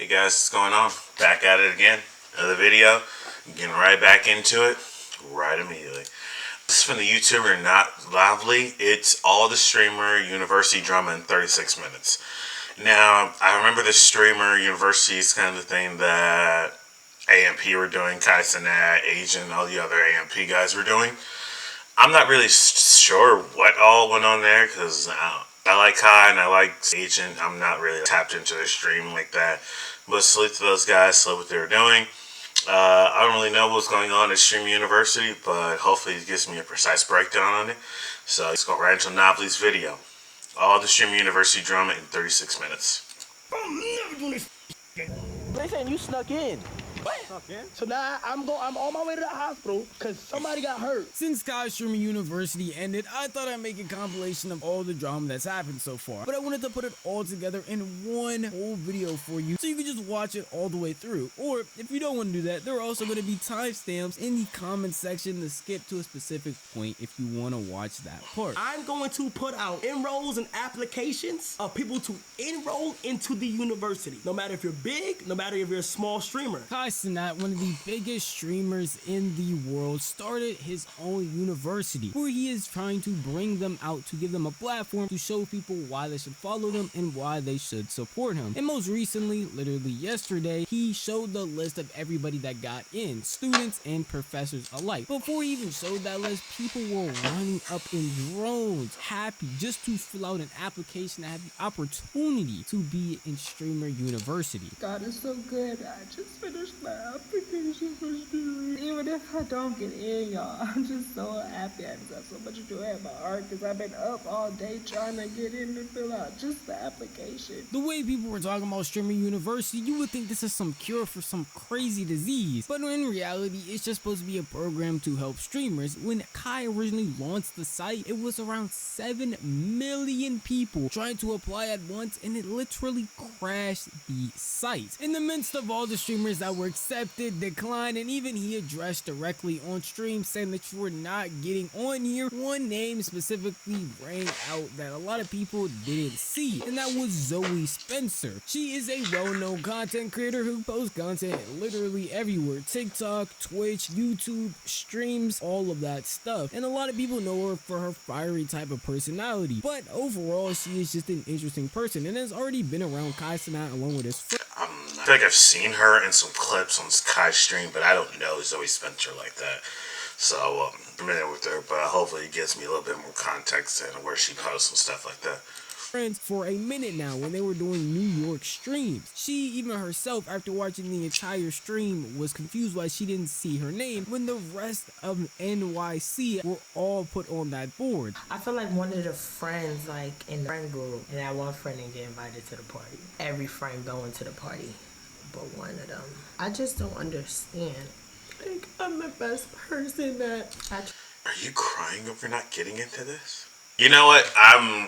Hey guys, what's going on? Back at it again. Another video. Getting right back into it. Right immediately. This is from the YouTuber Not Lively. It's all the streamer University drama in 36 minutes. Now, I remember this streamer University is kind of the thing that AMP were doing, Kai Cenat, Asian, all the other AMP guys were doing. I'm not really sure what all went on there because I like Kai and I like Agent. I'm not really tapped into their stream like that. But salute to those guys, salute what they were doing. I don't really know what's going on at Stream University, but hopefully it gives me a precise breakdown on it. So let's go right into Novelty's video. All the Stream University drama in 36 minutes. I'm never doing this. They saying you snuck in. What? So now I'm on my way to the hospital because somebody got hurt. Since Kai Streamer University ended, I thought I'd make a compilation of all the drama that's happened so far. But I wanted to put it all together in one whole video for you so you can just watch it all the way through. Or if you don't want to do that, there are also going to be timestamps in the comment section to skip to a specific point if you want to watch that part. I'm going to put out enrolls and applications of people to enroll into the university. No matter if you're big, no matter if you're a small streamer. Kai Cenat, one of the biggest streamers in the world, started his own university where he is trying to bring them out to give them a platform to show people why they should follow them and why they should support him. And most recently, literally yesterday, he showed the list of everybody that got in, students and professors alike. Before he even showed that list, people were lining up in drones, happy just to fill out an application and have the opportunity to be in Streamer University. God is so good. I just finished my application for streaming. Even if I don't get in, y'all, I'm just so happy. I just have so much joy in my heart because I've been up all day trying to get in to fill out just the application. The way people were talking about Streamer University, you would think this is some cure for some crazy disease. But in reality, it's just supposed to be a program to help streamers. When Kai originally launched the site, it was around 7 million people trying to apply at once, and it literally crashed the site. In the midst of all the streamers that were accepted, declined, and even he addressed directly on stream saying that you were not getting on here, one name specifically rang out that a lot of people didn't see, and that was Zoe Spencer. She is a well-known content creator who posts content literally everywhere: TikTok, Twitch, YouTube, streams, all of that stuff. And a lot of people know her for her fiery type of personality, but overall she is just an interesting person and has already been around Kai Cenat along with his friends. I feel like I've seen her in some clips on Kai stream, but I don't know Zoe Spencer like that. So I'm familiar with her, but hopefully it gives me a little bit more context and where she posts and stuff like that. Friends for a minute now when they were doing New York streams. She even herself, after watching the entire stream, was confused why she didn't see her name when the rest of NYC were all put on that board. I feel like one of the friends, like in the friend group, and that one friend didn't get invited to the party. Every friend going to the party, but one of them. I just don't understand. Like, I'm the best person that Are you crying over not getting into this? You know what? I'm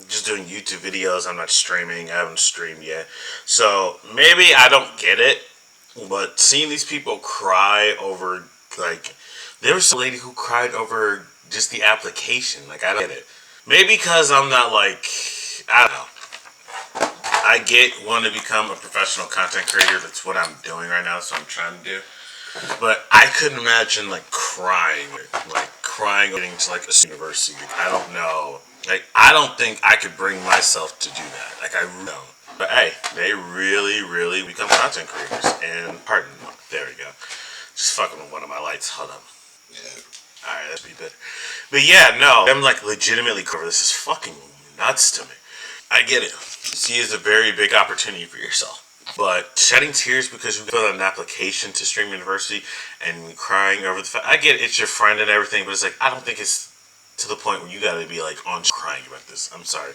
just doing YouTube videos. I'm not streaming. I haven't streamed yet. So maybe I don't get it. But seeing these people cry over, like, there was a lady who cried over just the application. Like, I don't get it. Maybe because I'm not, like, I don't know. I get wanting to become a professional content creator. That's what I'm doing right now. That's what I'm trying to do. But I couldn't imagine, like, crying getting to, like, a university. Like, I don't know. Like, I don't think I could bring myself to do that. Like, I really don't. But hey, they really become content creators. And pardon me. There we go. Just fucking with one of my lights. Hold on. Yeah. Alright, that'd be better. But yeah, no. I'm like legitimately covered. This is fucking nuts to me. I get it. See, it's a very big opportunity for yourself. But shedding tears because you filled out an application to Stream University and crying over the fact, I get it's your friend and everything, but it's like, I don't think it's to the point where you gotta be like on crying about this. I'm sorry.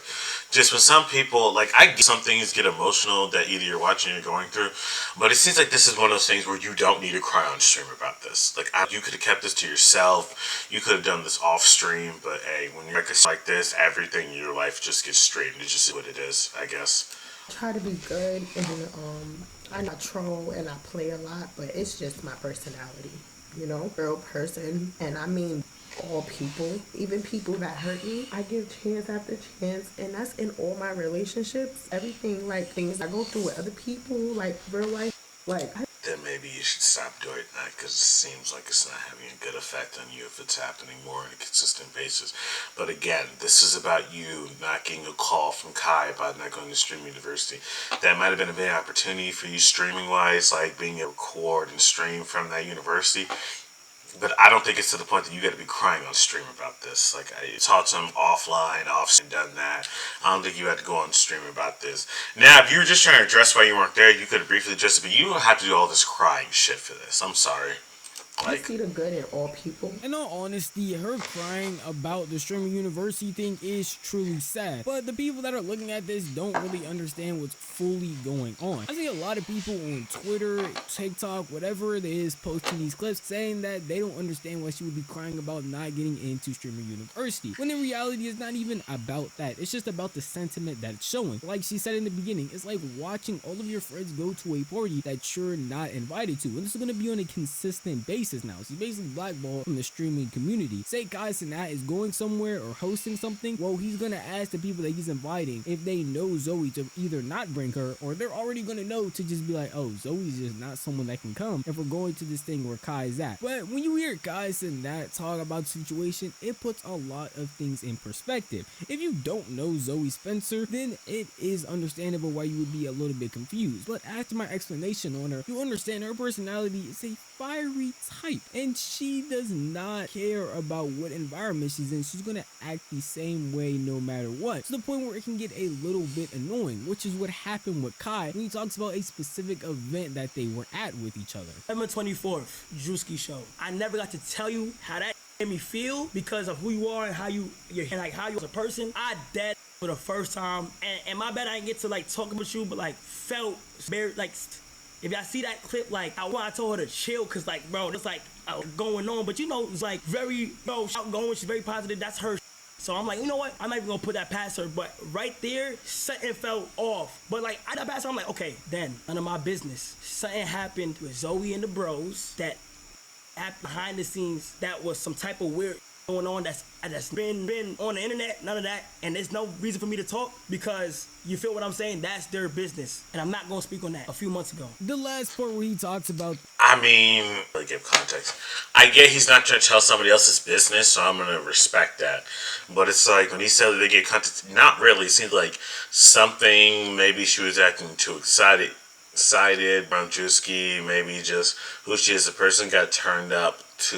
Just when some people, like, I get some things get emotional that either you're watching or you're going through, but it seems like this is one of those things where you don't need to cry on stream about this. Like, you could have kept this to yourself. You could have done this off stream, but hey, when you're like this, everything in your life just gets straightened. It's just what it is, I guess. try to be good, and I not troll and I play a lot, but it's just my personality, you know, real person. And I mean, all people, even people that hurt me. I give chance after chance, and that's in all my relationships. Everything, like things I go through with other people, like real life. Like, Then maybe you should stop doing that because it seems like it's not having a good effect on you if it's happening more on a consistent basis. But again, this is about you not getting a call from Kai about not going to Stream University. That might have been a big opportunity for you streaming wise, like being able to record and stream from that university. But I don't think it's to the point that you got to be crying on stream about this. Like, I talked to him offline, and done that. I don't think you had to go on stream about this. Now, if you were just trying to address why you weren't there, you could have briefly addressed it, but you don't have to do all this crying shit for this. I'm sorry. I see the good in all people. In all honesty, her crying about the streaming university thing is truly sad. But the people that are looking at this don't really understand what's fully going on. I see a lot of people on Twitter, TikTok, whatever it is, posting these clips saying that they don't understand why she would be crying about not getting into streaming university. When in reality, it's not even about that. It's just about the sentiment that it's showing. Like she said in the beginning, it's like watching all of your friends go to a party that you're not invited to. And this is going to be on a consistent basis now. She's basically blackballed from the streaming community. Say Kai Cenat is going somewhere or hosting something, well, he's gonna ask the people that he's inviting if they know Zoe to either not bring her, or they're already gonna know to just be like, oh, Zoe's just not someone that can come if we're going to this thing where Kai is at. But when you hear Kai Cenat talk about the situation, it puts a lot of things in perspective. If you don't know Zoe Spencer, then it is understandable why you would be a little bit confused. But after my explanation on her, you understand her personality is a fiery type, and she does not care about what environment she's in. She's gonna act the same way no matter what, to the point where it can get a little bit annoying, which is what happened with Kai when he talks about a specific event that they were at with each other. November 24th, Drewski show. I never got to tell you how that made me feel because of who you are and how you as a person. I dead for the first time, and my bad I didn't get to like talk about you, but like felt very like. If y'all see that clip, like, I told her to chill, cause like, bro, it's like going on, but you know, it's like very, outgoing, she's very positive, that's her. So I'm like, you know what, I'm not even gonna put that past her, but right there, something felt off. But like, I got past her, I'm like, okay, then, none of my business. Something happened with Zoe and the bros that happened behind the scenes that was some type of weird going on that's been on the internet, none of that, and there's no reason for me to talk because you feel what I'm saying, that's their business, and I'm not gonna speak on that. A few months ago, the last part where he talks about, I mean, to give context, I get he's not trying to tell somebody else's business, so I'm gonna respect that. But it's like when he said that they get context, not really. It seems like something. Maybe she was acting too excited around Drewski. Maybe just who she is as a person got turned up to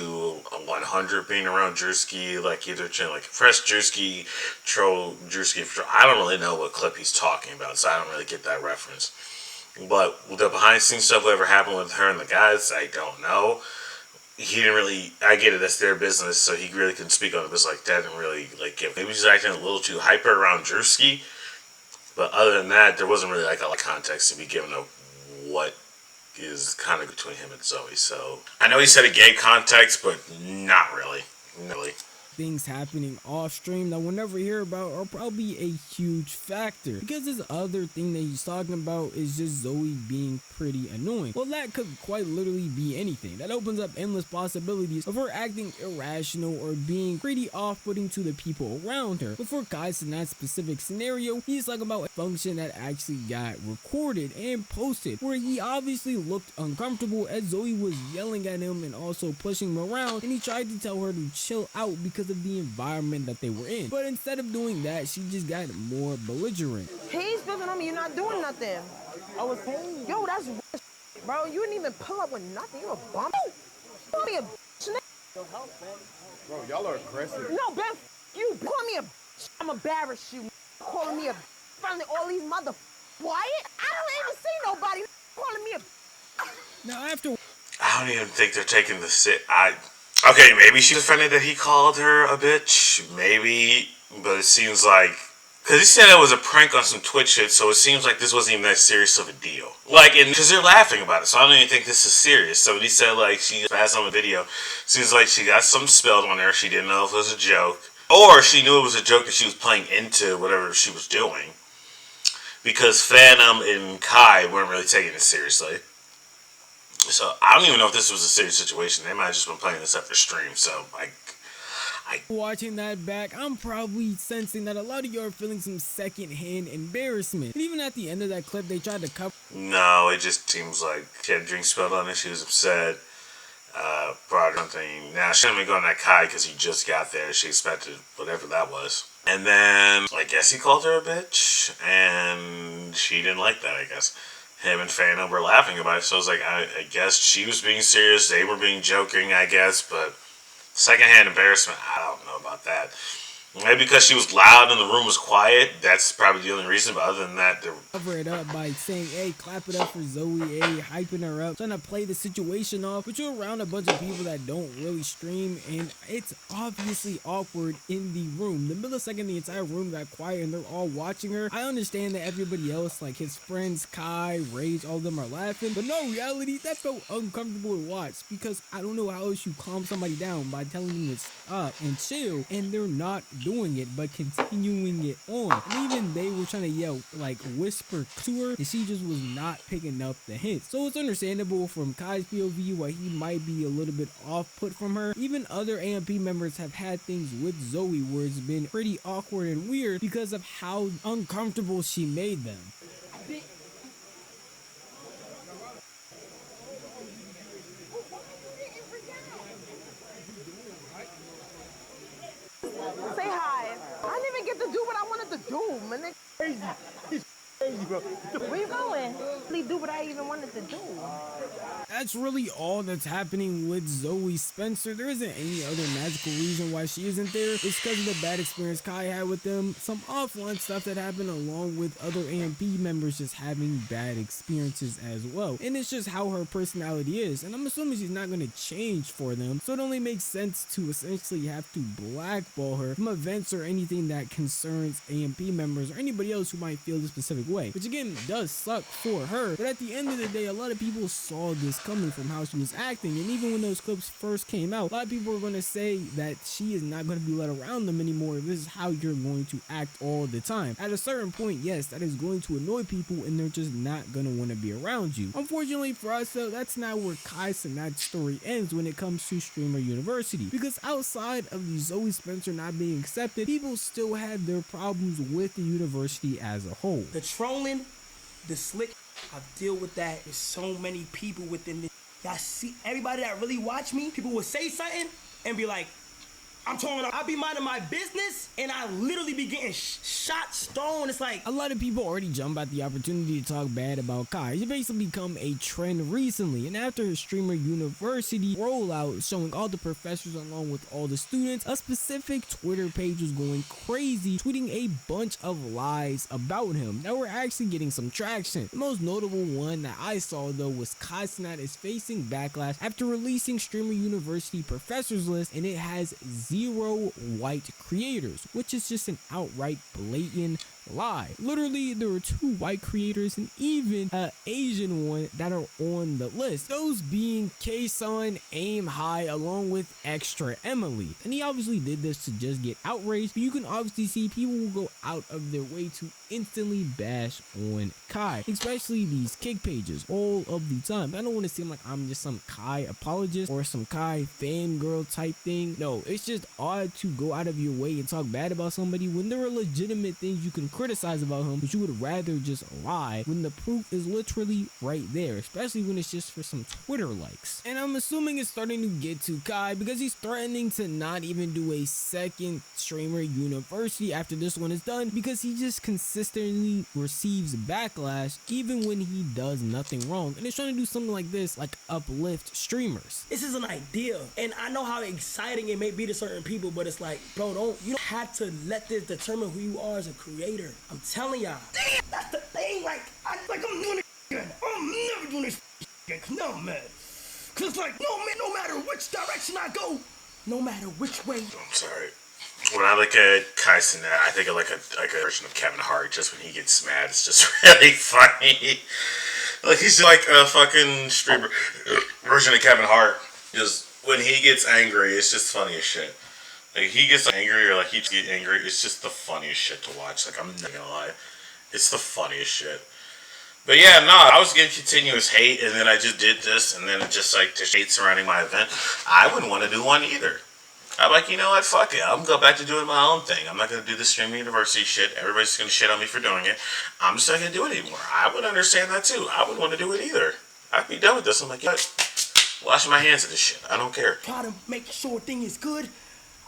100 being around Drewski, like either like fresh Drewski, troll Drewski. I don't really know what clip he's talking about, so I don't really get that reference. But the behind the scenes stuff, whatever happened with her and the guys, I don't know. He didn't really. I get it, that's their business, so he really couldn't speak on it. But it's like that didn't really like give. Maybe he's acting a little too hyper around Drewski. But other than that, there wasn't really like a lot of context to be given of what is kind of between him and Zoe. So I know he said he gave context, but not really. things happening off stream that we'll never hear about are probably a huge factor, because this other thing that he's talking about is just Zoe being pretty annoying. Well, that could quite literally be anything. That opens up endless possibilities of her acting irrational or being pretty off-putting to the people around her. But for guys in that specific scenario, he's talking about a function that actually got recorded and posted, where he obviously looked uncomfortable as Zoe was yelling at him and also pushing him around, and he tried to tell her to chill out because of the environment that they were in. But instead of doing that, she just got more belligerent. He's building on me, you're not doing nothing. I was saying, yo, that's bro, you didn't even pull up with nothing. You a bum? Call me a Bro, y'all are aggressive. No, Ben, you call me a I'm embarrassed you calling me a finally all these mother Wyatt? I don't even see nobody calling me a Now after I don't even think they're taking the sit. Okay, maybe she's offended that he called her a bitch. Maybe, but it seems like, because he said it was a prank on some Twitch shit, so it seems like this wasn't even that serious of a deal. Like, and because they're laughing about it, so I don't even think this is serious. So when he said like she passed on the video, seems like she got something spelled on her. She didn't know if it was a joke, or she knew it was a joke and she was playing into whatever she was doing. Because Phantom and Kai weren't really taking it seriously. So I don't even know if this was a serious situation. They might have just been playing this up for stream. So Watching that back, I'm probably sensing that a lot of you are feeling some secondhand embarrassment. And even at the end of that clip, they tried to cover. No, it just seems like she had a drink spilled on her. She was upset. Brought something. Now, she didn't be going at Kai because he just got there. She expected whatever that was. And then, I guess he called her a bitch. And she didn't like that, I guess. Him and Phantom were laughing about it. So I was like, I guess she was being serious. They were being joking, I guess. But secondhand embarrassment, I don't know about that. Maybe because she was loud and the room was quiet. That's probably the only reason. But other than that, cover it up by saying, hey, clap it up for Zoe, hey, hyping her up, trying to play the situation off, but you're around a bunch of people that don't really stream, and it's obviously awkward in the room. The millisecond the entire room got quiet and they're all watching her, I understand that everybody else, like his friends, Kai, Rage, all of them are laughing, but no, reality, that felt uncomfortable to watch, because I don't know how else you calm somebody down by telling them to stop and chill, and they're not doing it, but continuing it on. And even they were trying to yell, like whisper to her, and she just was not picking up the hint. So it's understandable from Kai's POV why he might be a little bit off put from her. Even other AMP members have had things with Zoe where it's been pretty awkward and weird because of how uncomfortable she made them. Say hi. I didn't even get to do what I wanted to do, man. Crazy. Crazy, bro. Where you going? Really do what I even wanted to do. That's really all that's happening with Zoe Spencer. There isn't any other magical reason why she isn't there. It's because of the bad experience Kai had with them, some offline stuff that happened along with other AMP members just having bad experiences as well. And it's just how her personality is. And I'm assuming she's not going to change for them. So it only makes sense to essentially have to blackball her from events or anything that concerns AMP members or anybody else who might feel the specific way. Which again, does suck for her. But at the end of the day, a lot of people saw this coming from how she was acting, and even when those clips first came out, a lot of people were going to say that she is not going to be let around them anymore. This is how you're going to act all the time. At a certain point, yes, that is going to annoy people and they're just not going to want to be around you. Unfortunately for us though, that's not where Kai Cenat's story ends when it comes to Streamer University, because outside of the Zoe Spencer not being accepted, people still have their problems with the university as a whole. The trolling, the slick, I've dealt with that. There's so many people within this. Y'all see, everybody that really watch me, people will say something and be like, I'm talking, I be minding my business and I literally be getting shots thrown. It's like a lot of people already jump at the opportunity to talk bad about Kai. It's basically become a trend recently, and after his Streamer University rollout showing all the professors along with all the students, a specific Twitter page was going crazy, tweeting a bunch of lies about him that were actually getting some traction. The most notable one that I saw though was Kai Cenat is facing backlash after releasing Streamer University professors list, and it has 0 white creators, which is just an outright blatant lie. Literally, there were 2 white creators and even an Asian one that are on the list. Those being K-Sun, Aim High, along with Extra Emily. And he obviously did this to just get outraged, but you can obviously see people will go out of their way to instantly bash on Kai, especially these kick pages all of the time. I don't want to seem like I'm just some Kai apologist or some Kai fangirl type thing. No, it's just odd to go out of your way and talk bad about somebody when there are legitimate things you can criticize about him, but you would rather just lie when the proof is literally right there, especially when it's just for some Twitter likes. And I'm assuming it's starting to get to Kai because he's threatening to not even do a second Streamer University after this one is done, because he just consistently receives backlash even when he does nothing wrong, and he's trying to do something like this, like uplift streamers. this is an idea, and I know how exciting it may be to certain people, but it's like, bro, you don't have to let this determine who you are as a creator. I'm telling y'all. Damn, that's the thing. I'm doing it again. I'm never doing this again. No, man. Cause no matter which direction I go, no matter which way. I'm sorry. When I look at Kai Cenat, I think of like a version of Kevin Hart. Just when he gets mad, it's just really funny. Like he's like a fucking streamer version of Kevin Hart. Just when he gets angry, it's just funny as shit. Like he gets angry or like he gets angry, it's just the funniest shit to watch. Like I'm not gonna lie, it's the funniest shit. But yeah, no, I was getting continuous hate, and then I just did this, and then just like the hate surrounding my event. I wouldn't want to do one either. I'm like, you know what? Fuck it. I'm gonna go back to doing my own thing. I'm not gonna do the streaming university shit. Everybody's gonna shit on me for doing it. I'm just not gonna do it anymore. I would understand that too. I wouldn't want to do it either. I'd be done with this. I'm like, you know what? Washing my hands of this shit. I don't care. Try to make sure thing is good.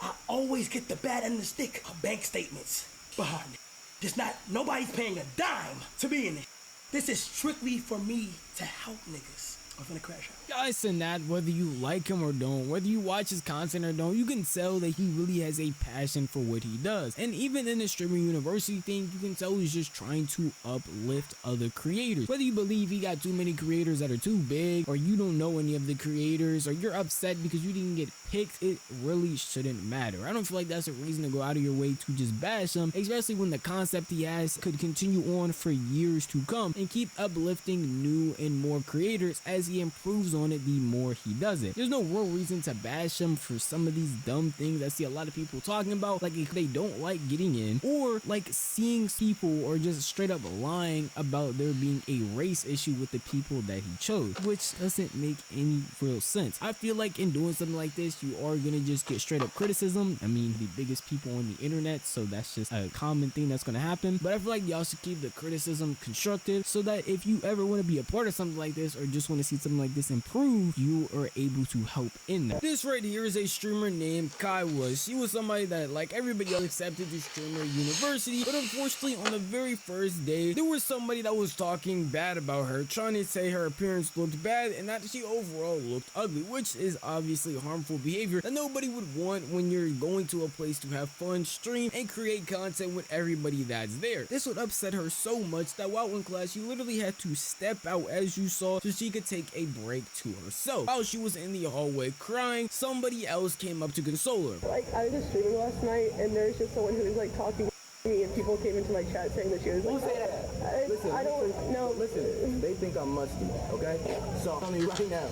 I always get the bad end of the stick of bank statements behind it. Just not, nobody's paying a dime to be in it. This is strictly for me to help niggas. I'm finna crash out. Guys, and that, whether you like him or don't, whether you watch his content or don't, you can tell that he really has a passion for what he does. And even in the streaming university thing, you can tell he's just trying to uplift other creators. Whether you believe he got too many creators that are too big, or you don't know any of the creators, or you're upset because you didn't get picked, it really shouldn't matter. I don't feel like that's a reason to go out of your way to just bash him, especially when the concept he has could continue on for years to come and keep uplifting new and more creators as he improves on it the more he does it. There's no real reason to bash him for some of these dumb things I see a lot of people talking about, like if they don't like getting in, or like seeing people or just straight up lying about there being a race issue with the people that he chose, which doesn't make any real sense. I feel like in doing something like this, you are gonna just get straight up criticism. I mean, the biggest people on the internet, so that's just a common thing that's gonna happen. But I feel like y'all should keep the criticism constructive, so that if you ever want to be a part of something like this, or just want to see something like this improve, you are able to help in that. This right here is a streamer named Kaiwa. She was somebody that, like everybody else, accepted to streamer university, but unfortunately on the very first day, there was somebody that was talking bad about her, trying to say her appearance looked bad and that she overall looked ugly, which is obviously harmful behavior that nobody would want when you're going to a place to have fun, stream, and create content with everybody that's there. This would upset her so much that while in class, she literally had to step out, as you saw, so she could take a break to herself. While she was in the hallway crying, somebody else came up to console her. Like, I was just streaming last night, and there was just someone who was like talking to me, and people came into my chat saying that she was like, I don't know. Listen, they think I'm musty, okay? So, tell me right now.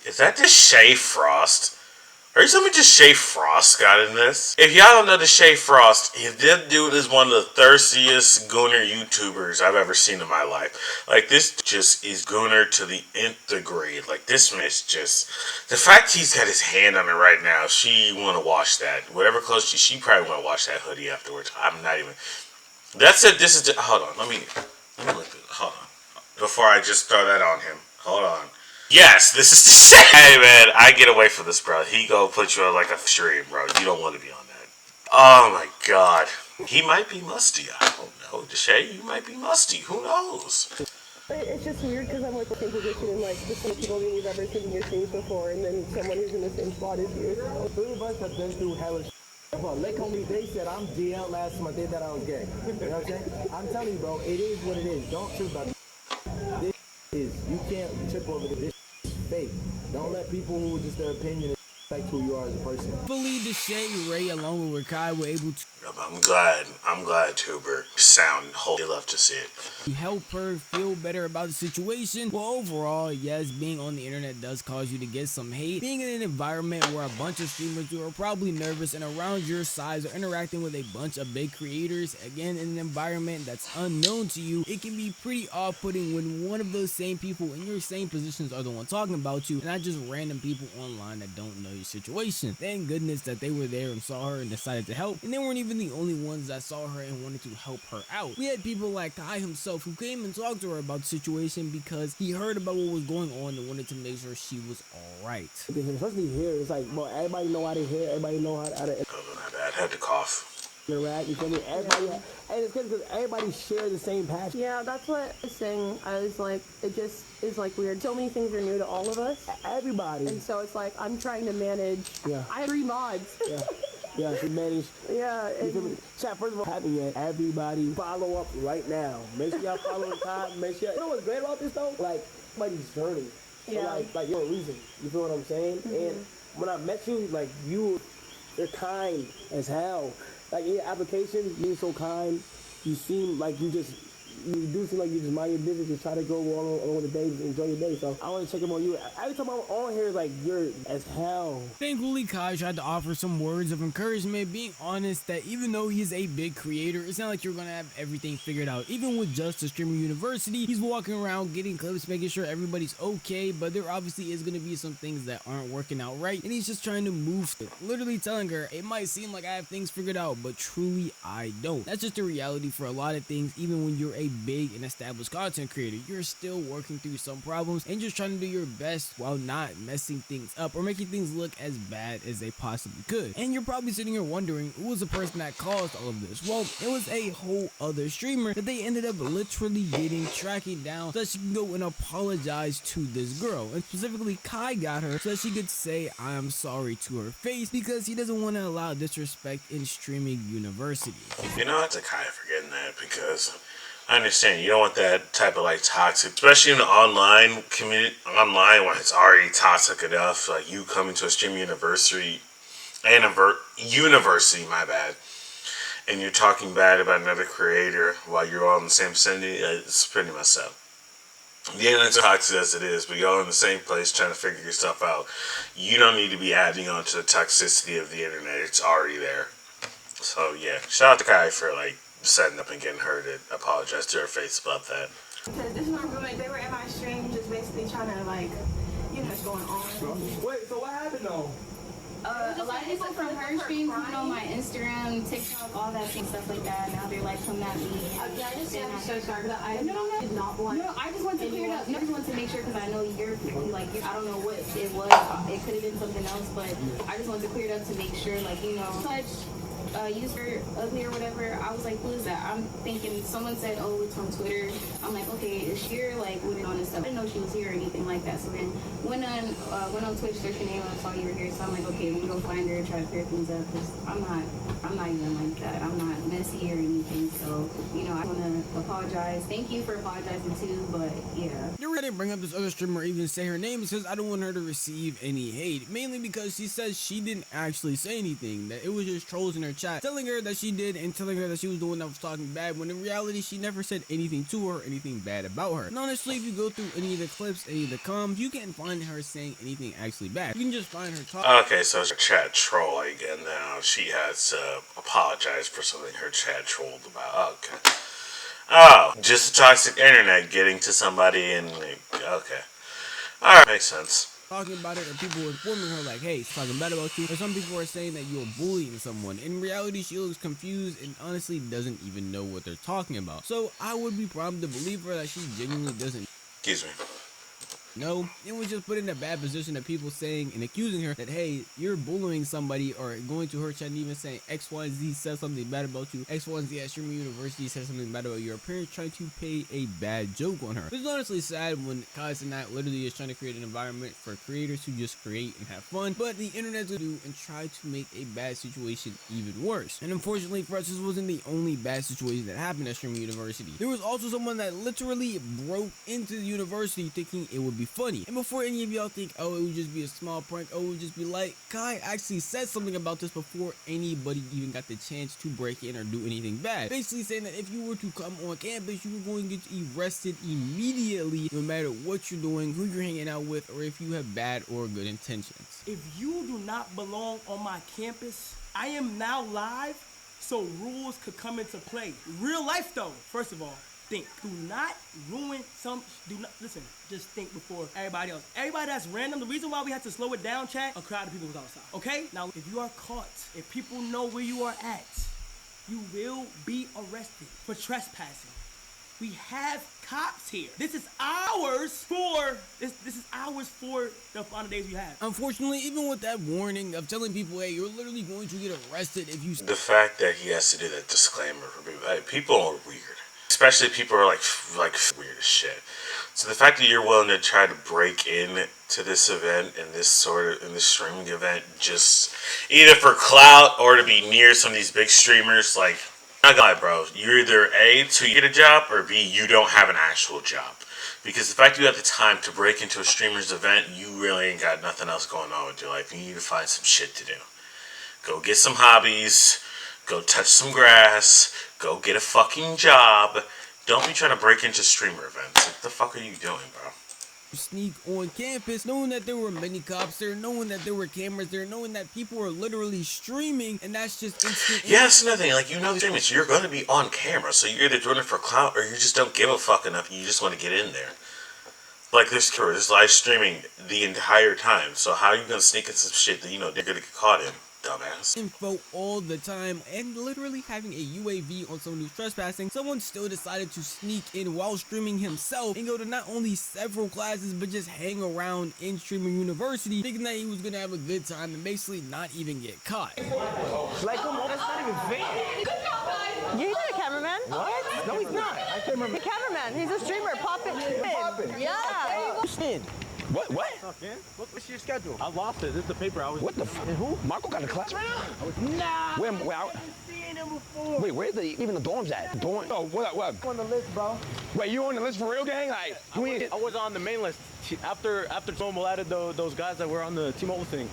Is that just Shay Frost? Are you telling me just Shay Frost got in this? If y'all don't know the Shay Frost, this dude is one of the thirstiest gooner YouTubers I've ever seen in my life. Like, this just is gooner to the nth degree. Like, this miss just... The fact he's got his hand on it right now, she want to wash that. Whatever clothes she probably want to wash that hoodie afterwards. I'm not even... That's it. This is... Hold on. Let me look at it. Hold on. Before I just throw that on him. Hold on. Yes, this is the same. Hey man, I get away from this, bro. He go put you on like a stream, bro. You don't want to be on that. Oh my god. He might be musty. I don't know. Deshay, you might be musty. Who knows? It's just weird because I'm like in the same position and like the same people that you've ever seen in your streams before, and then someone who's in the same spot as you. Three of us have been through hella shit. Well, Lake Homie, they said I'm DL last month. They thought I was gay. You know what I'm saying? I'm telling you, bro, it is what it is. Don't trip about it. This is, you can't trip over this. Fake. Don't let people who just their opinion affect who you are as a person. Believe Deshay Ray along with Rakai were able to I'm glad Tuber sound whole. You love to see it. help her feel better about the situation. Well, overall, yes, being on the internet does cause you to get some hate. Being in an environment where a bunch of streamers who are probably nervous and around your size are interacting with a bunch of big creators, again, in an environment that's unknown to you, it can be pretty off-putting when one of those same people in your same positions are the one talking about you, and not just random people online that don't know your situation. Thank goodness that they were there and saw her and decided to help, and they weren't even the only ones that saw her and wanted to help her out. We had people like Kai himself who came and talked to her about the situation because he heard about what was going on and wanted to make sure she was alright. Especially here, it's like, bro, everybody know how to hear, everybody know how to Oh, my bad. I had to cough. interact, you feel me? Everybody, and it's good because everybody share the same passion. Yeah, that's what I was saying. I was like, it just is like weird. So many things are new to all of us. Everybody. And so it's like, I'm trying to manage. Yeah. I have 3 mods. Yeah. Yeah, she managed. Yeah. You feel me? And Chat, first of all, happy yet. Everybody follow up right now. Make sure y'all follow Kai. Make sure. You know what's great about this though? Like, everybody's journey. So Yeah. like you're a reason. You feel what I'm saying? And when I met you, like you're kind as hell. Like in your application, you're so kind. You seem like you just you do seem like you just mind your business, just try to go along with the day, just enjoy your day. So I want to check in on you. Every time I'm on here, like, you're as hell. Thankfully, Kai tried to offer some words of encouragement, being honest that even though he's a big creator, it's not like you're gonna have everything figured out. Even with Just a Streamer University, he's walking around getting clips, making sure everybody's okay, but there obviously is gonna be some things that aren't working out right, and he's just trying to move through. Literally telling her, it might seem like I have things figured out, but truly I don't. That's just the reality for a lot of things. Even when you're a big and established content creator, you're still working through some problems and just trying to do your best while not messing things up or making things look as bad as they possibly could. And you're probably sitting here wondering, who was the person that caused all of this? Well, it was a whole other streamer that they ended up literally tracking down so that she can go and apologize to this girl. And specifically, Kai got her so that she could say I am sorry to her face, because he doesn't want to allow disrespect in streaming university. You know, it's a kind of forgetting that, because I understand you don't want that type of like toxic, especially in the online community, online when it's already toxic enough. Like you coming to a streaming university, my bad, and you're talking bad about another creator while you're all in the same vicinity. It's pretty messed up. The internet's toxic as it is, but you're all in the same place trying to figure your stuff out. You don't need to be adding on to the toxicity of the internet. It's already there. So yeah, shout out to Kai for like setting up and getting her to apologize to her face about that. Because this is what I'm doing. They were in my stream just basically trying to like, you know what's going on. Wait, so what happened though? A lot of people from her stream coming on my Instagram, TikTok, all that and stuff like that. Now they're like coming at me. Okay, I just am so sorry, but I did not want. No, I just want to clear it up. No, I just want to make sure, because I know you're like, I don't know what it was. It could have been something else, but I just want to clear it up to make sure, like, you know, such use her ugly or whatever. I was like, who is that? I'm thinking someone said, oh, it's from Twitter. I'm like, okay, is she here, like, with it on and stuff? I didn't know she was here or anything like that. So then went on Twitch, searched your name, and I saw you were here. So I'm like, okay, let me go find her and try to clear things up, because I'm not even like that. I'm not messy or anything. So, you know, I want to apologize. Thank you for apologizing too, but yeah. The reason I didn't bring up this other streamer or even say her name is because I don't want her to receive any hate, mainly because she says she didn't actually say anything, that it was just trolls in her chat telling her that she did and telling her that she was the one that was talking bad, when in reality she never said anything to her, anything bad about her. And honestly, if you go through any of the clips, any of the comms, you can't find her saying anything actually bad. You can just find her talking. Okay, so it's a chat trolling, and now she has to apologize for something her chat trolled about. Okay. Oh, just a toxic internet getting to somebody and okay. Alright, makes sense. Talking about it, and people were informing her like, hey, it's talking bad about you. Or some people are saying that you're bullying someone. In reality, she looks confused and honestly doesn't even know what they're talking about. So I would be proud to believe her that she genuinely doesn't. Excuse me. No, it was just put in a bad position of people saying and accusing her that, hey, you're bullying somebody, or going to her chat and even saying X, Y, Z says something bad about you. X, Y, Z at Streamer University says something bad about your appearance, trying to pay a bad joke on her. It's honestly sad when Kai Cenat literally is trying to create an environment for creators who just create and have fun, but the internet's gonna do and try to make a bad situation even worse. And unfortunately for us, this wasn't the only bad situation that happened at Streamer University. There was also someone that literally broke into the university thinking it would be funny. And before any of y'all think, oh, it would just be a small prank, oh, it would just be light, Kai actually said something about this before anybody even got the chance to break in or do anything bad. Basically saying that if you were to come on campus, you were going to get arrested immediately, no matter what you're doing, who you're hanging out with, or if you have bad or good intentions. If you do not belong on my campus, I am now live, so rules could come into play. Real life though, first of all, think. Do not ruin listen, just think before everybody else. Everybody that's random, the reason why we had to slow it down, chat, a crowd of people was outside. Okay? Now, if you are caught, if people know where you are at, you will be arrested for trespassing. We have cops here. This is ours for the final days we have. Unfortunately, even with that warning of telling people, hey, you're literally going to get arrested if you... The fact that he has to do that disclaimer for people, people are weird. Especially people are like weird as shit. So the fact that you're willing to try to break in to this event and this streaming event, just either for clout or to be near some of these big streamers, like, not gonna lie, bro, you're either A, to get a job, or B, you don't have an actual job. Because the fact you have the time to break into a streamer's event, you really ain't got nothing else going on with your life. You need to find some shit to do. Go get some hobbies, go touch some grass, go get a fucking job, Don't be trying to break into streamer events. What the fuck are you doing, bro? Sneak on campus, knowing that there were many cops there, knowing that there were cameras there, knowing that people were literally streaming, and that's just instant. Yeah, that's another thing. Like, you know the streaming, so you're going to be on camera, so you're either doing it for clout or you just don't give a fuck enough and you just want to get in there. Like, this live streaming the entire time, so how are you going to sneak in some shit that you know they're going to get caught in? Dumbass. Info all the time, and literally having a UAV on someone who's trespassing, someone still decided to sneak in while streaming himself and go to not only several classes but just hang around in Streamer University, thinking that he was gonna have a good time and basically not even get caught. Like, come on, that's not even fair. Yeah, he's a cameraman. What? No, he's not. I can't remember. The cameraman. He's a streamer. Pop it. Yeah. What? What's your schedule? I lost it. This is the paper I was. What the f? Who? Marco got a class right now? Nah. Wait, where's even the dorms at? Oh, what? On the list, bro. Wait, you on the list for real, gang? Like, I was on the main list after T-Mobile added those guys that were on the T-Mobile thing.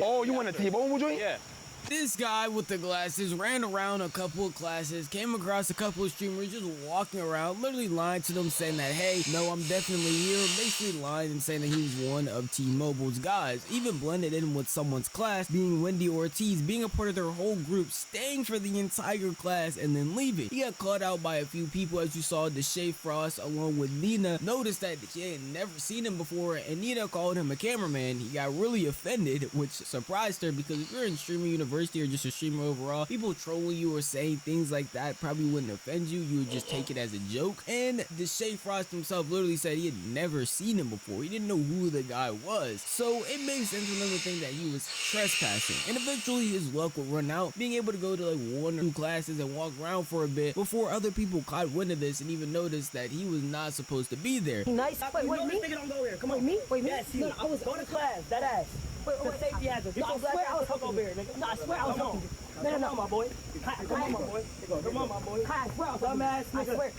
Oh, you on the T-Mobile joint? Yeah. This guy with the glasses ran around a couple of classes, came across a couple of streamers just walking around, literally lying to them saying that, hey, no, I'm definitely here, basically lying and saying that he was one of T-Mobile's guys, even blended in with someone's class, being Wendy Ortiz, being a part of their whole group, staying for the entire class and then leaving. He got caught out by a few people, as you saw. Deshae Frost along with Nina noticed that she had never seen him before, and Nina called him a cameraman. He got really offended, which surprised her, because if you're in Streamer University or just a streamer overall, people trolling you or saying things like that probably wouldn't offend you. You would just take it as a joke. And Deshae Frost himself literally said he had never seen him before. He didn't know who the guy was. So it makes sense for them to think that he was trespassing. And eventually his luck would run out, being able to go to like 1 or 2 classes and walk around for a bit before other people caught wind of this and even noticed that he was not supposed to be there. Nice. Wait, me? Don't go here. Come on. Me? Wait, me? Yes, you. No, I was Go to class. That ass. Wait. Safety hazard. No, I swear I was talking over here, nigga. No, I swear I was talking. Come on, my boy. Come on, my boy. Come on, my boy. I swear I was Dumb ass nigga. I swear.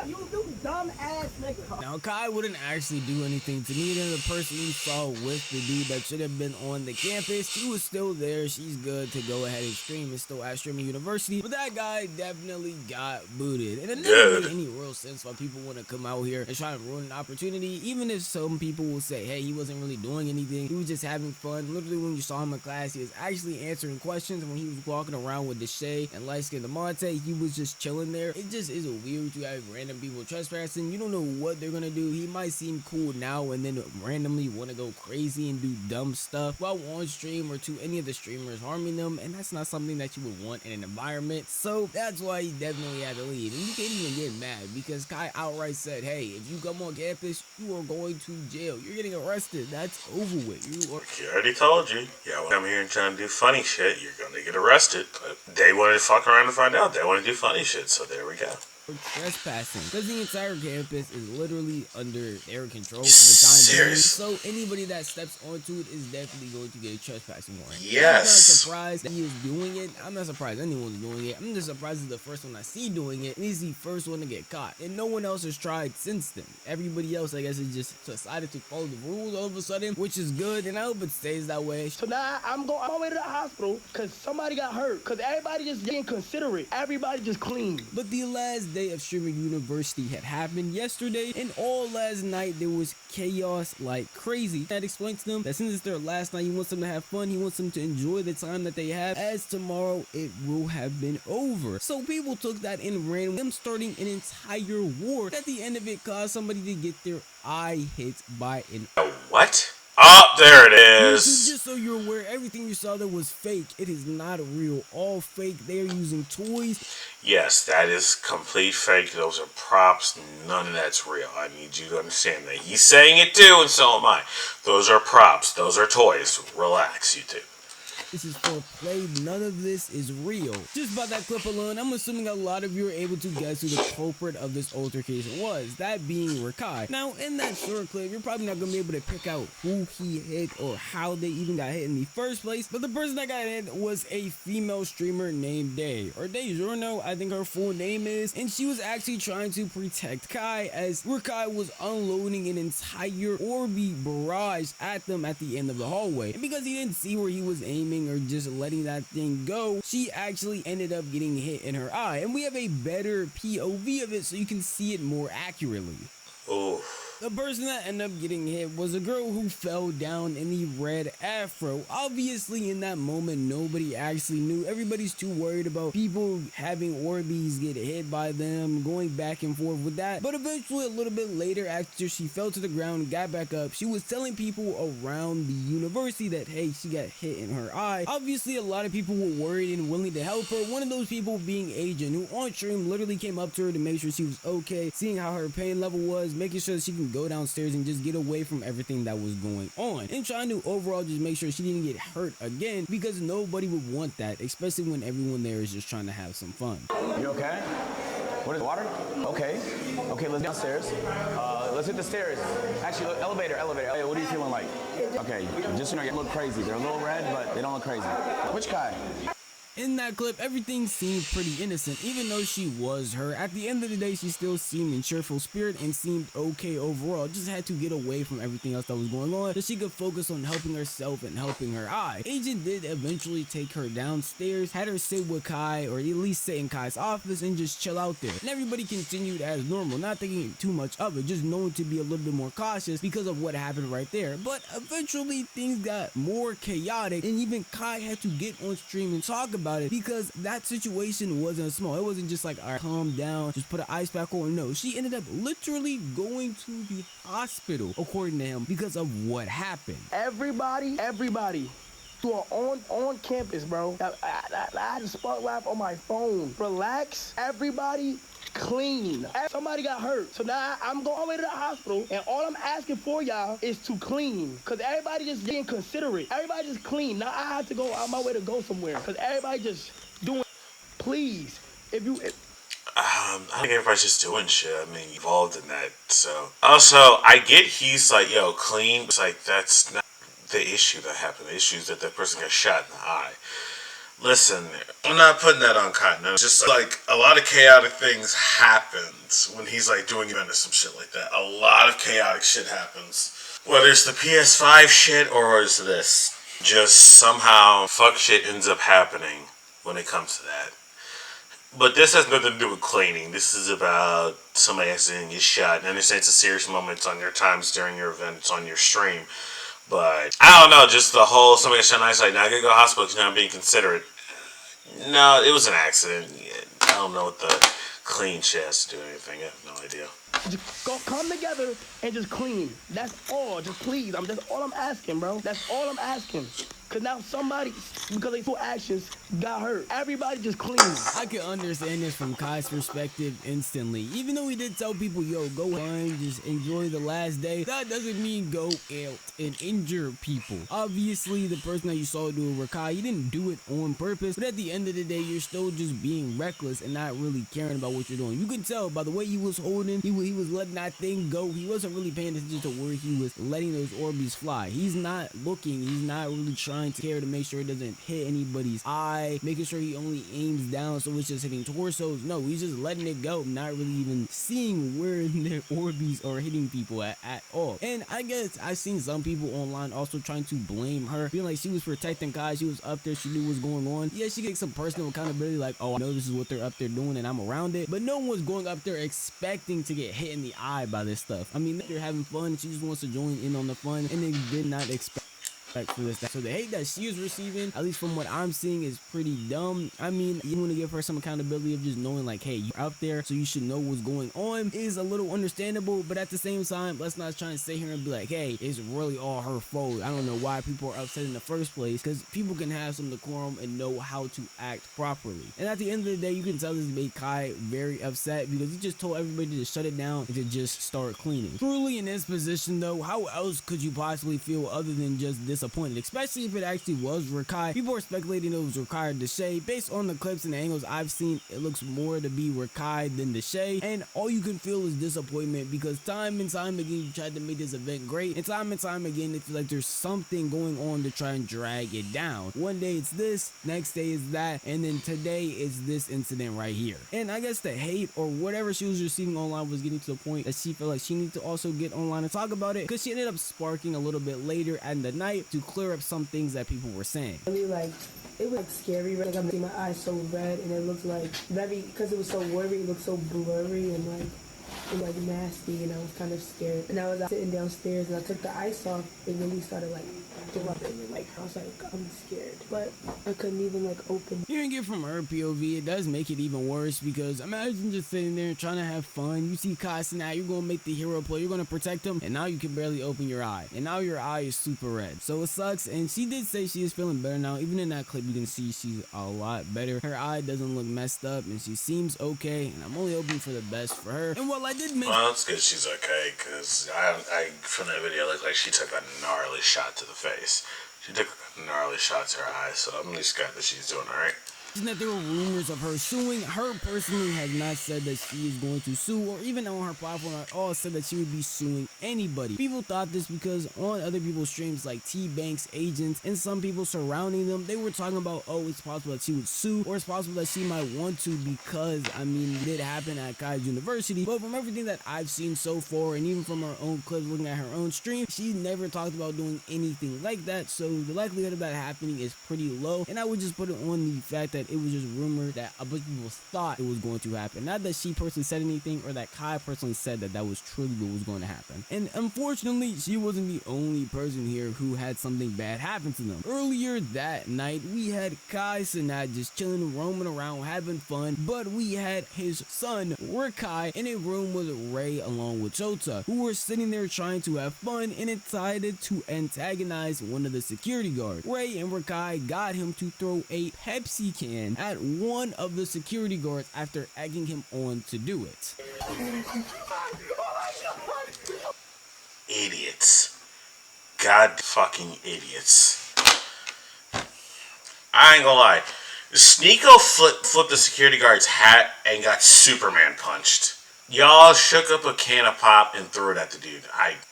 You dumb ass nigga. Now, Kai wouldn't actually do anything to Nina, the person you saw with the dude that should have been on the campus. She was still there. She's good to go ahead and stream. It's still at Streamer University. But that guy definitely got booted. And it never made any real sense why people want to come out here and try to ruin an opportunity. Even if some people will say, hey, he wasn't really doing anything. He was just having fun. Literally, when you saw him in class, he was actually answering questions. When he was walking around with Deshae and Light Skin DeMonte, he was just chilling there. It just is weird to have random people trespassing. You don't know what they're gonna do. He might seem cool now and then randomly want to go crazy and do dumb stuff while on stream or to any of the streamers, harming them, and that's not something that you would want in an environment. So that's why he definitely had to leave. And you can't even get mad because Kai outright said, hey, if you come on campus, you are going to jail. You're getting arrested. That's over with. He already told you. Yeah, come here and try to do funny shit, you're gonna get arrested. But they wanted to fuck around and find out. They want to do funny shit, so there we go. Trespassing, because the entire campus is literally under their control for the time being. So anybody that steps onto it is definitely going to get a trespassing warrant. Yes. I'm not surprised that he is doing it. I'm not surprised anyone's doing it. I'm just surprised he's the first one I see doing it, and he's the first one to get caught. And no one else has tried since then. Everybody else, I guess, has just decided to follow the rules all of a sudden, which is good, and I hope it stays that way. So now I'm on my way to the hospital because somebody got hurt. Because everybody just being considerate. Everybody just clean. But the last day of Streamer University had happened yesterday, and all last night there was chaos like crazy. That explains to them that since it's their last night, he wants them to have fun, he wants them to enjoy the time that they have, as tomorrow it will have been over. So people took that and ran, them starting an entire war. At the end of it, caused somebody to get their eye hit by an what? Oh, there it is. Just so you're aware, everything you saw there was fake. It is not real. All fake. They are using toys. Yes, that is complete fake. Those are props. None of that's real. I need you to understand that. He's saying it too, and so am I. Those are props. Those are toys. Relax, you two. This is for play. None of this is real. Just by that clip alone, I'm assuming a lot of you are able to guess who the culprit of this altercation was, that being Rakai. Now, in that short clip, you're probably not going to be able to pick out who he hit or how they even got hit in the first place, but the person that got hit was a female streamer named Day, or DayJourno, I think her full name is, and she was actually trying to protect Kai as Rakai was unloading an entire Orbi barrage at them at the end of the hallway. And because he didn't see where he was aiming, crying or just letting that thing go, she actually ended up getting hit in her eye. And we have a better POV of it so you can see it more accurately. Oh. The person that ended up getting hit was a girl who fell down in the red afro. Obviously, in that moment, nobody actually knew. Everybody's too worried about people having Orbeez get hit by them, going back and forth with that. But eventually, a little bit later, after she fell to the ground and got back up, she was telling people around the university that, hey, she got hit in her eye. Obviously, a lot of people were worried and willing to help her. One of those people being Agent, who on stream literally came up to her to make sure she was okay, seeing how her pain level was, making sure that she can go downstairs and just get away from everything that was going on, and trying to overall just make sure she didn't get hurt again, because nobody would want that, especially when everyone there is just trying to have some fun. You okay? What is it, water? Okay. Okay, let's downstairs. Let's hit the stairs. Actually, look, elevator. Hey, what are you feeling like? Okay, just so you know, you look crazy. They're a little red, but they don't look crazy. Which guy? In that clip, everything seemed pretty innocent, even though she was her. At the end of the day, she still seemed in cheerful spirit and seemed okay overall. Just had to get away from everything else that was going on so she could focus on helping herself and helping her eye. Agent did eventually take her downstairs, had her sit with Kai, or at least sit in Kai's office and just chill out there. And everybody continued as normal, not thinking too much of it, just knowing to be a little bit more cautious because of what happened right there. But eventually, things got more chaotic, and even Kai had to get on stream and talk about it, because that situation wasn't small. It wasn't just like, all right, calm down, just put an ice pack on. No, she ended up literally going to the hospital, according to him, because of what happened. Everybody who are on campus, bro. I had a spark live on my phone. Relax. Everybody clean. Somebody got hurt. So now I'm going all the way to the hospital, and all I'm asking for y'all is to clean. Because everybody just being considerate. Everybody just clean. Now I have to go out my way to go somewhere. Because everybody just doing, please. I think everybody's just doing shit. I mean, involved in that. So also, I get he's like, yo, clean. It's like, that's not the issue that happened. The issue is that that person got shot in the eye. Listen, I'm not putting that on Cotton. It's just like a lot of chaotic things happens when he's like doing event or some shit like that. A lot of chaotic shit happens. Whether it's the PS5 shit or is this. Just somehow fuck shit ends up happening when it comes to that. But this has nothing to do with cleaning. This is about somebody accidentally get shot. And I understand it's a serious moment. It's on your times during your event. It's on your stream. But I don't know, just the whole somebody got shot in the eyesight. Now I gotta go to the hospital because you're not being considerate. No, it was an accident. I don't know what the clean shit has to do with anything. I have no idea. Just go come together and just clean. That's all. Just please. That's all I'm asking, bro. That's all I'm asking. Cause now somebody, because they took actions, got hurt. Everybody just clean. I can understand this from Kai's perspective instantly. Even though he did tell people, yo, go fine, just enjoy the last day, that doesn't mean go out and injure people. Obviously, the person that you saw do it, Rakai, he didn't do it on purpose, but at the end of the day, you're still just being reckless and not really caring about what you're doing. You can tell by the way he was holding, he was letting that thing go. He wasn't really paying attention to where he was letting those Orbeez fly. He's not looking, he's not really trying to care to make sure it doesn't hit anybody's eye, making sure he only aims down so it's just hitting torsos. No, he's just letting it go, not really even seeing where their Orbeez are hitting people at all. And I guess I've seen some people online also trying to blame her, feeling like she was protecting guys, she was up there, she knew what was going on. Yeah, she gets some personal accountability, like, oh, I know this is what they're up there doing and I'm around it, but no one's going up there expecting to get hit in the eye by this stuff. I mean, they're having fun, she just wants to join in on the fun, and they did not expect for this. So the hate that she is receiving, at least from what I'm seeing, is pretty dumb. I mean, you want to give her some accountability of just knowing like, hey, you're out there, so you should know what's going on, is a little understandable, but at the same time, let's not try and sit here and be like, hey, it's really all her fault. I don't know why people are upset in the first place, because people can have some decorum and know how to act properly. And at the end of the day, you can tell this made Kai very upset because he just told everybody to shut it down and to just start cleaning. Truly, in this position though, how else could you possibly feel other than just disappointed, especially if it actually was Rakai? People are speculating it was Rakai or Deshae. Based on the clips and the angles I've seen, it looks more to be Rakai than Deshae, and all you can feel is disappointment because time and time again you tried to make this event great, and time again it's like there's something going on to try and drag it down. One day it's this, next day is that, and then today is this incident right here. And I guess the hate or whatever she was receiving online was getting to the point that she felt like she needed to also get online and talk about it, because she ended up sparking a little bit later in the night, to clear up some things that people were saying. Really, like, it was like scary. Like, I'm seeing my eyes so red, and it looked like very, because it was so worried, it looked so blurry and like, and like nasty, and I was kind of scared. And I was sitting downstairs, and I took the ice off. It really started like dropping, and like I was like, I'm scared, but I couldn't even like open. Hearing it from her POV, it does make it even worse, because imagine just sitting there trying to have fun. You see Kai Cenat, you're gonna make the hero play, you're gonna protect him, and now you can barely open your eye, and now your eye is super red. So it sucks. And she did say she is feeling better now. Even in that clip, you can see she's a lot better. Her eye doesn't look messed up, and she seems okay, and I'm only hoping for the best for her. And while I did make, well, it's good she's okay, because I from that video, it looked like she took a gnarly shot to the face. She took a gnarly shot to her eye, so I'm at least glad that she's doing alright. that there were rumors of her suing. Her personally has not said that she is going to sue, or even on her platform at all said that she would be suing anybody. People thought this because on other people's streams like T-Bank's agents and some people surrounding them, they were talking about, oh, it's possible that she would sue, or it's possible that she might want to, because, I mean, it did happen at Kai's University. But from everything that I've seen so far, and even from her own clips looking at her own stream, she never talked about doing anything like that, so the likelihood of that happening is pretty low. And I would just put it on the fact that it was just rumored that a bunch of people thought it was going to happen. Not that she personally said anything, or that Kai personally said that that was truly what was going to happen. And unfortunately, she wasn't the only person here who had something bad happen to them. Earlier that night, we had Kai Cenat just chilling, roaming around, having fun, but we had his son, Rakai, in a room with Ray along with Chota, who were sitting there trying to have fun and decided to antagonize one of the security guards. Ray and Rakai got him to throw a Pepsi can at one of the security guards after egging him on to do it. Idiots. God fucking idiots. I ain't gonna lie. Sneeko flipped the security guard's hat and got Superman punched. Y'all shook up a can of pop and threw it at the dude.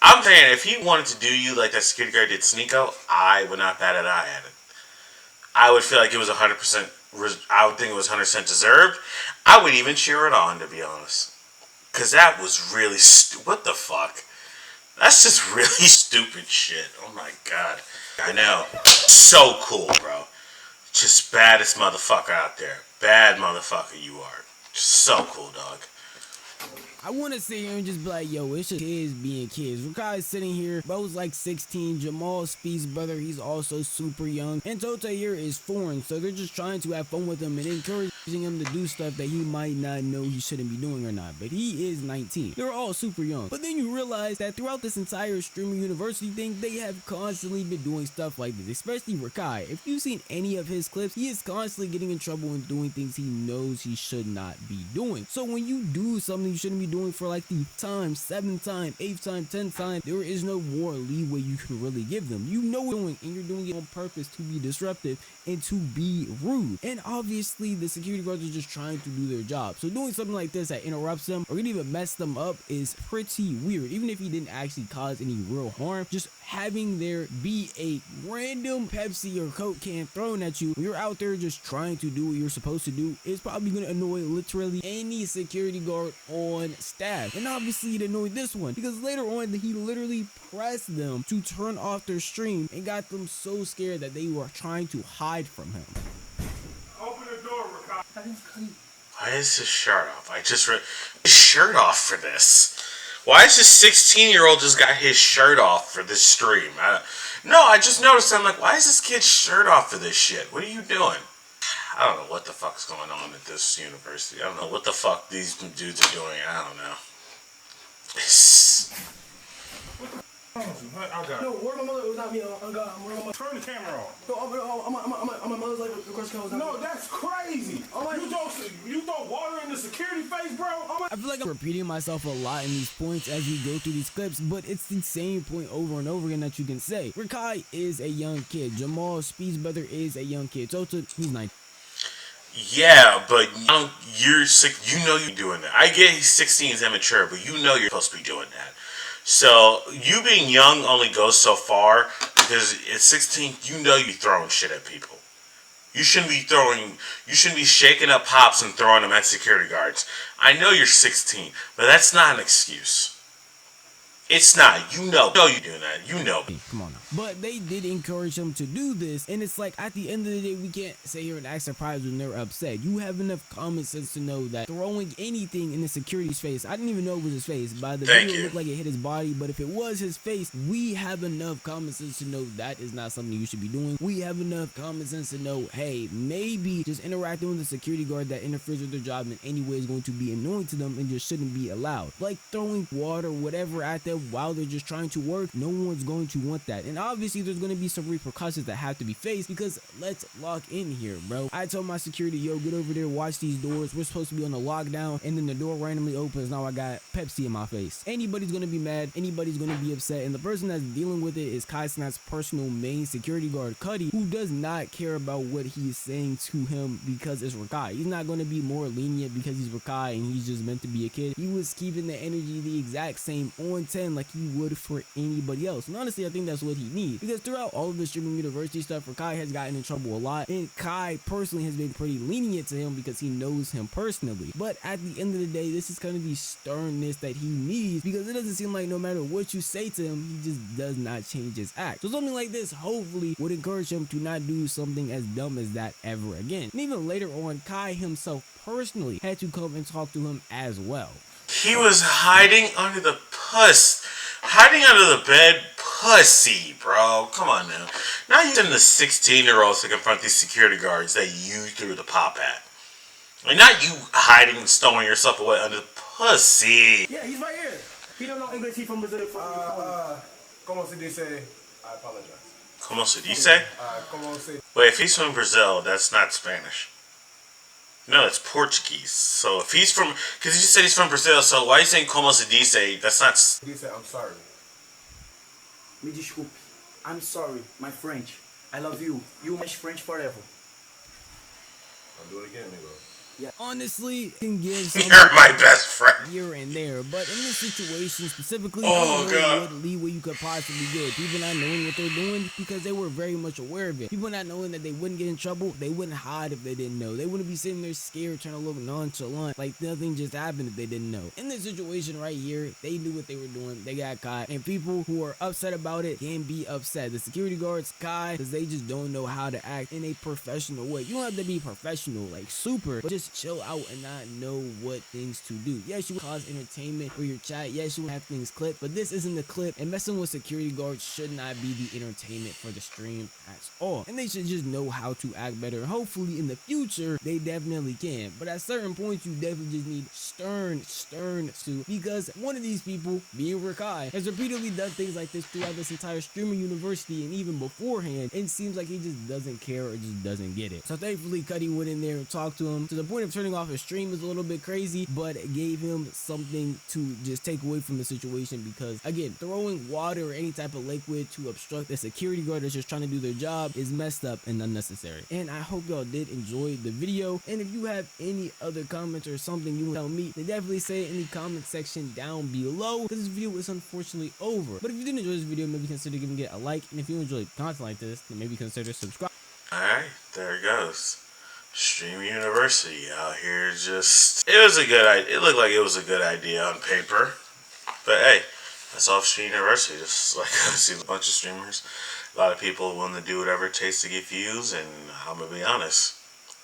I'm saying, if he wanted to do you like that security guard did Sneeko, I would not bat an eye at it. I would feel like it was 100%, I would think it was 100% deserved. I would even cheer it on, to be honest. Because that was really what the fuck? That's just really stupid shit. Oh my god. I know. So cool, bro. Just baddest motherfucker out there. Bad motherfucker you are. Just so cool, dog. I want to sit here and just be like, yo, it's just kids being kids. Rakai's sitting here, bro's like 16, Jamal Speed's brother, he's also super young, and Tota here is foreign, so they're just trying to have fun with him and encouraging him to do stuff that he might not know he shouldn't be doing or not, but he is 19. They're all super young. But then you realize that throughout this entire streamer university thing, they have constantly been doing stuff like this, especially Rakai. If you've seen any of his clips, he is constantly getting in trouble and doing things he knows he should not be doing. So when you do something you shouldn't be doing for like the time, 7th time, 8th time, 10th time, there is no more leeway you can really give them. You know what you're doing, and you're doing it on purpose to be disruptive and to be rude. And obviously the security guards are just trying to do their job. So doing something like this that interrupts them or can even mess them up is pretty weird. Even if he didn't actually cause any real harm, just having there be a random Pepsi or Coke can thrown at you when you're out there just trying to do what you're supposed to do is probably going to annoy literally any security guard on staff. And obviously it annoyed this one because later on he literally pressed them to turn off their stream and got them so scared that they were trying to hide from him. Open the door, Rakai. Why is his shirt off? I just read his shirt off for this. Why is this 16-year-old just got his shirt off for this stream? I just noticed. I'm like, why is this kid's shirt off for this shit? What are you doing? I don't know what the fuck's going on at this university. I don't know what the fuck these dudes are doing. I don't know. I got it. No, where my mother? It was not me. I'm God. Turn the camera off. No, I'm my mother's like, of course, no, that's crazy. You throw water in the security face, bro. I feel like I'm repeating myself a lot in these points as we go through these clips, but it's the same point over and over again that you can say. Rakai is a young kid. Jamal Speed's brother is a young kid. Tota, he's 19. Yeah, but you're sick. You know you're doing that. I get he's 16 is immature, but you know you're supposed to be doing that. So you being young only goes so far because at 16 you know you're throwing shit at people. You shouldn't be shaking up pops and throwing them at security guards. I know you're 16, but that's not an excuse. It's not. You know you're doing that. You know. Come on now. But they did encourage him to do this, and it's like at the end of the day, we can't sit here and act surprised when they're upset. You have enough common sense to know that throwing anything in the security's face, I didn't even know it was his face. By the video, it looked like it hit his body, but if it was his face, we have enough common sense to know that is not something you should be doing. We have enough common sense to know, hey, maybe just interacting with a security guard that interferes with their job in any way is going to be annoying to them and just shouldn't be allowed. Like throwing water, whatever at them while they're just trying to work, no one's going to want that. And obviously there's going to be some repercussions that have to be faced, because let's lock in here, bro. I told my security, yo, get over there, watch these doors. We're supposed to be on a lockdown, and then the door randomly opens. Now I got Pepsi in my face. Anybody's going to be mad. Anybody's going to be upset. And the person that's dealing with it is Kai Cenat's personal main security guard, Cuddy, who does not care about what he is saying to him because it's Rakai. He's not going to be more lenient because he's Rakai and he's just meant to be a kid. He was keeping the energy the exact same on 10 like he would for anybody else. And honestly, I think that's what he needs, because throughout all of the Streaming University stuff, Rakai has gotten in trouble a lot, and Kai personally has been pretty lenient to him because he knows him personally. But at the end of the day, this is kind of the sternness that he needs, because it doesn't seem like no matter what you say to him, he just does not change his act. So something like this hopefully would encourage him to not do something as dumb as that ever again. And even later on, Kai himself personally had to come and talk to him as well. He was hiding under the hiding under the bed, pussy, bro. Come on now. Now you're sending the 16-year-olds to confront these security guards that you threw the pop at. And not you hiding and stowing yourself away under the pussy. Yeah, he's right here. He don't know English. He's from Brazil. Como se dice? I apologize. Como se dice? Como se... Wait, if he's from Brazil, that's not Spanish. No, it's Portuguese. So if he's from, because you just said he's from Brazil, so why are you saying como se dice? That's not. Dice, I'm sorry. Me desculpe. I'm sorry, my French. I love you. You my French forever. I'll do it again, amigo. Yeah, honestly, can give some You're my best friend here and there, but in this situation specifically, oh, I don't know God. what leeway you could possibly get. People not knowing what they're doing because they were very much aware of it. People not knowing that they wouldn't get in trouble, they wouldn't hide if they didn't know. They wouldn't be sitting there scared, trying to look nonchalant, like nothing just happened if they didn't know. In this situation right here, they knew what they were doing. They got caught, and people who are upset about it can be upset. The security guards, Kai, because they just don't know how to act in a professional way. You don't have to be professional, like super, but just chill out and not know what things to do. Yes, you cause entertainment for your chat. Yes, you have things clipped, but this isn't the clip, and messing with security guards should not be the entertainment for the stream at all. And they should just know how to act better. Hopefully in the future, they definitely can. But at certain points, you definitely just need stern suit, because one of these people, being Rakai, has repeatedly done things like this throughout this entire Streamer University and even beforehand, and it seems like he just doesn't care or just doesn't get it. So thankfully, Cuddy went in there and talked to him to the point of turning off his stream is a little bit crazy, but it gave him something to just take away from the situation, because again, throwing water or any type of liquid to obstruct a security guard that's just trying to do their job is messed up and unnecessary. And I hope y'all did enjoy the video, and if you have any other comments or something you want to tell me, then definitely say it in the comment section down below, because this video is unfortunately over. But if you did enjoy this video, maybe consider giving it a like, and if you enjoy content like this, then maybe consider subscribing. Alright, there it goes. Stream University out here just... It looked like it was a good idea on paper. But hey, that's all Stream University. Just like I see a bunch of streamers. A lot of people willing to do whatever it takes to get views, and I'm going to be honest.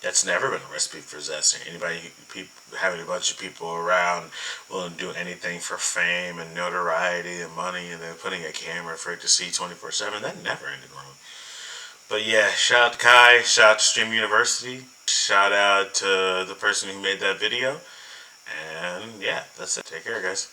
That's never been a recipe for success. Having a bunch of people around willing to do anything for fame and notoriety and money, and then putting a camera for it to see 24/7, that never ended wrong. But yeah, shout out to Kai, shout out to Stream University, shout out to the person who made that video, and yeah, that's it. Take care, guys.